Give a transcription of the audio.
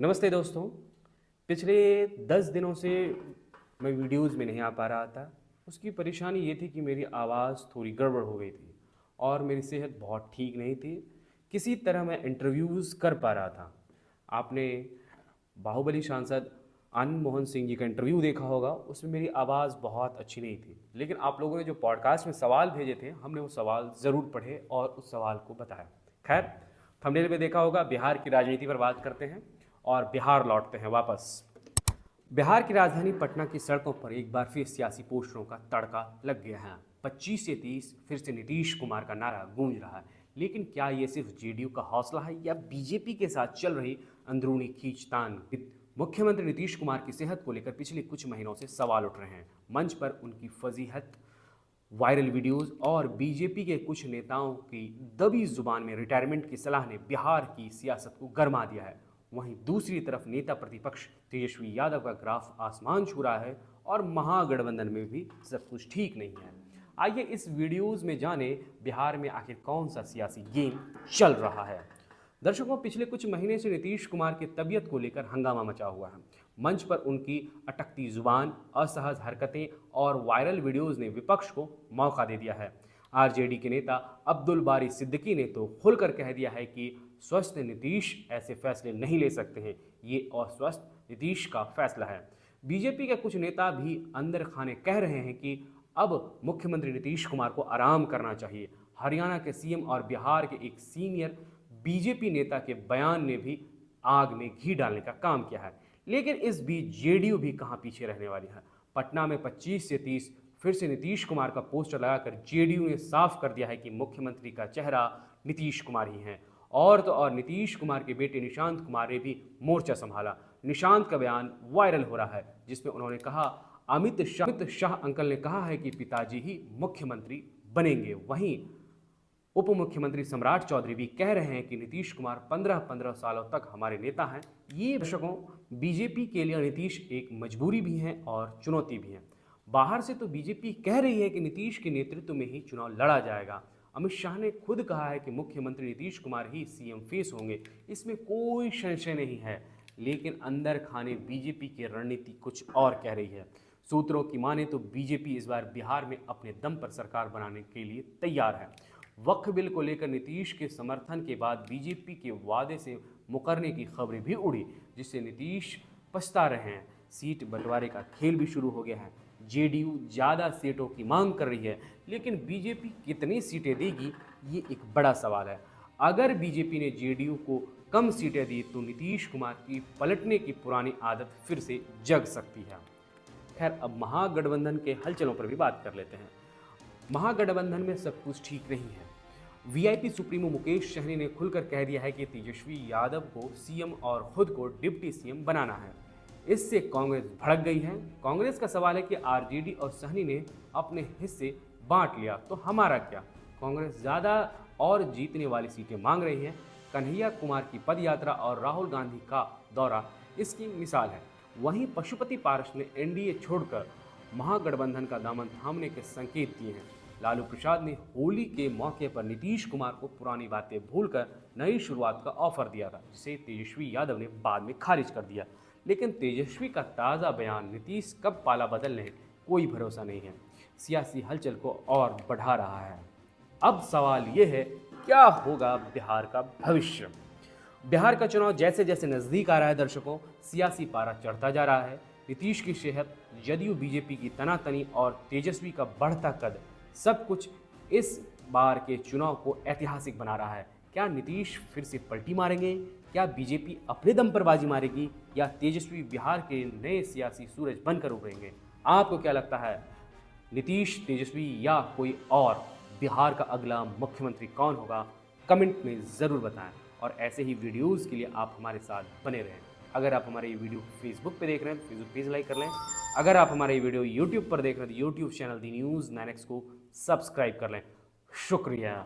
नमस्ते दोस्तों। पिछले 10 दिनों से मैं वीडियोस में नहीं आ पा रहा था। उसकी परेशानी ये थी कि मेरी आवाज़ थोड़ी गड़बड़ हो गई थी और मेरी सेहत बहुत ठीक नहीं थी। किसी तरह मैं इंटरव्यूज़ कर पा रहा था। आपने बाहुबली सांसद आनंद मोहन सिंह जी का इंटरव्यू देखा होगा, उसमें मेरी आवाज़ बहुत अच्छी नहीं थी। लेकिन आप लोगों ने जो पॉडकास्ट में सवाल भेजे थे, हमने वो सवाल ज़रूर पढ़े और उस सवाल को बताया। खैर, थंबनेल में देखा होगा, बिहार की राजनीति पर बात करते हैं और बिहार लौटते हैं वापस। बिहार की राजधानी पटना की सड़कों पर एक बार फिर सियासी पोस्टरों का तड़का लग गया है। 25 से 30 फिर से नीतीश कुमार का नारा गूंज रहा है। लेकिन क्या ये सिर्फ जेडीयू का हौसला है या बीजेपी के साथ चल रही अंदरूनी खींचतान? मुख्यमंत्री नीतीश कुमार की सेहत को लेकर पिछले कुछ महीनों से सवाल उठ रहे हैं। मंच पर उनकी फजीहत, वायरल वीडियोस और बीजेपी के कुछ नेताओं की दबी जुबान में रिटायरमेंट की सलाह ने बिहार की सियासत को गरमा दिया है। वहीं दूसरी तरफ नेता प्रतिपक्ष तेजस्वी यादव का ग्राफ आसमान छू रहा है और महागठबंधन में भी सब कुछ ठीक नहीं है। आइए इस वीडियोस में जाने बिहार में आखिर कौन सा सियासी गेम चल रहा है। दर्शकों, पिछले कुछ महीने से नीतीश कुमार की तबीयत को लेकर हंगामा मचा हुआ है। मंच पर उनकी अटकती जुबान, असहज हरकतें और वायरल वीडियोस ने विपक्ष को मौका दे दिया है। आरजेडी के नेता अब्दुल बारी सिद्दीकी ने तो खुलकर कह दिया है कि स्वस्थ नीतीश ऐसे फैसले नहीं ले सकते हैं, ये अस्वस्थ नीतीश का फैसला है। बीजेपी के कुछ नेता भी अंदर खाने कह रहे हैं कि अब मुख्यमंत्री नीतीश कुमार को आराम करना चाहिए। हरियाणा के सीएम और बिहार के एक सीनियर बीजेपी नेता के बयान ने भी आग में घी डालने का काम किया है। लेकिन इस बीच जेडीयू भी कहां पीछे रहने वाली है। पटना में 25 से 30 फिर से नीतीश कुमार का पोस्टर लगाकर जेडीयू ने साफ कर दिया है कि मुख्यमंत्री का चेहरा नीतीश कुमार ही हैं। और तो और नीतीश कुमार के बेटे निशांत कुमार ने भी मोर्चा संभाला। निशांत का बयान वायरल हो रहा है, जिसमें उन्होंने कहा, अमित शाह अंकल ने कहा है कि पिताजी ही मुख्यमंत्री बनेंगे। वहीं उप मुख्यमंत्री सम्राट चौधरी भी कह रहे हैं कि नीतीश कुमार 15-15 सालों तक हमारे नेता हैं। ये दर्शकों, बीजेपी के लिए नीतीश एक मजबूरी भी है और चुनौती भी है। बाहर से तो बीजेपी कह रही है कि नीतीश के नेतृत्व में ही चुनाव लड़ा जाएगा। अमित शाह ने खुद कहा है कि मुख्यमंत्री नीतीश कुमार ही सीएम फेस होंगे, इसमें कोई संशय नहीं है। लेकिन अंदर खाने बीजेपी की रणनीति कुछ और कह रही है। सूत्रों की माने तो बीजेपी इस बार बिहार में अपने दम पर सरकार बनाने के लिए तैयार है। वक्फ बिल को लेकर नीतीश के समर्थन के बाद बीजेपी के वादे से मुकरने की खबरें भी उड़ी, जिससे नीतीश पछता रहे हैं। सीट बंटवारे का खेल भी शुरू हो गया है। जेडीयू ज़्यादा सीटों की मांग कर रही है, लेकिन बीजेपी कितनी सीटें देगी, ये एक बड़ा सवाल है। अगर बीजेपी ने जेडीयू को कम सीटें दी तो नीतीश कुमार की पलटने की पुरानी आदत फिर से जग सकती है। खैर, अब महागठबंधन के हलचलों पर भी बात कर लेते हैं। महागठबंधन में सब कुछ ठीक नहीं है। वीआईपी सुप्रीमो मुकेश सहनी ने खुलकर कह दिया है कि तेजस्वी यादव को सीएम और खुद को डिप्टी सीएम बनाना है। इससे कांग्रेस भड़क गई है। कांग्रेस का सवाल है कि आरजेडी और सहनी ने अपने हिस्से बांट लिया तो हमारा क्या। कांग्रेस ज़्यादा और जीतने वाली सीटें मांग रही है। कन्हैया कुमार की पद यात्रा और राहुल गांधी का दौरा इसकी मिसाल है। वहीं पशुपति पारस ने एनडीए छोड़कर महागठबंधन का दामन थामने के संकेत दिए हैं। लालू प्रसाद ने होली के मौके पर नीतीश कुमार को पुरानी बातें भूलकर नई शुरुआत का ऑफर दिया था, जिसे तेजस्वी यादव ने बाद में खारिज कर दिया। लेकिन तेजस्वी का ताज़ा बयान नीतीश कब पाला बदलने, कोई भरोसा नहीं है। सियासी हलचल को और बढ़ा रहा है। अब सवाल ये है, क्या होगा बिहार का भविष्य? बिहार का चुनाव जैसे जैसे नज़दीक आ रहा है दर्शकों, सियासी पारा चढ़ता जा रहा है। नीतीश की सेहत, जदयू बीजेपी की तनातनी और तेजस्वी का बढ़ता कद, सब कुछ इस बार के चुनाव को ऐतिहासिक बना रहा है। क्या नीतीश फिर से पलटी मारेंगे? क्या बीजेपी अपने दम पर बाजी मारेगी या तेजस्वी बिहार के नए सियासी सूरज बनकर उभरेंगे? आपको क्या लगता है, नीतीश, तेजस्वी या कोई और? बिहार का अगला मुख्यमंत्री कौन होगा? कमेंट में ज़रूर बताएं। और ऐसे ही वीडियोज़ के लिए आप हमारे साथ बने रहें। अगर आप हमारे ये वीडियो फेसबुक पे देख रहे हैं तो फेसबुक पेज लाइक कर लें। अगर आप हमारे ये वीडियो यूट्यूब पर देख रहे हैं तो यूट्यूब चैनल दी न्यूज़ 9X को सब्सक्राइब कर लें। शुक्रिया।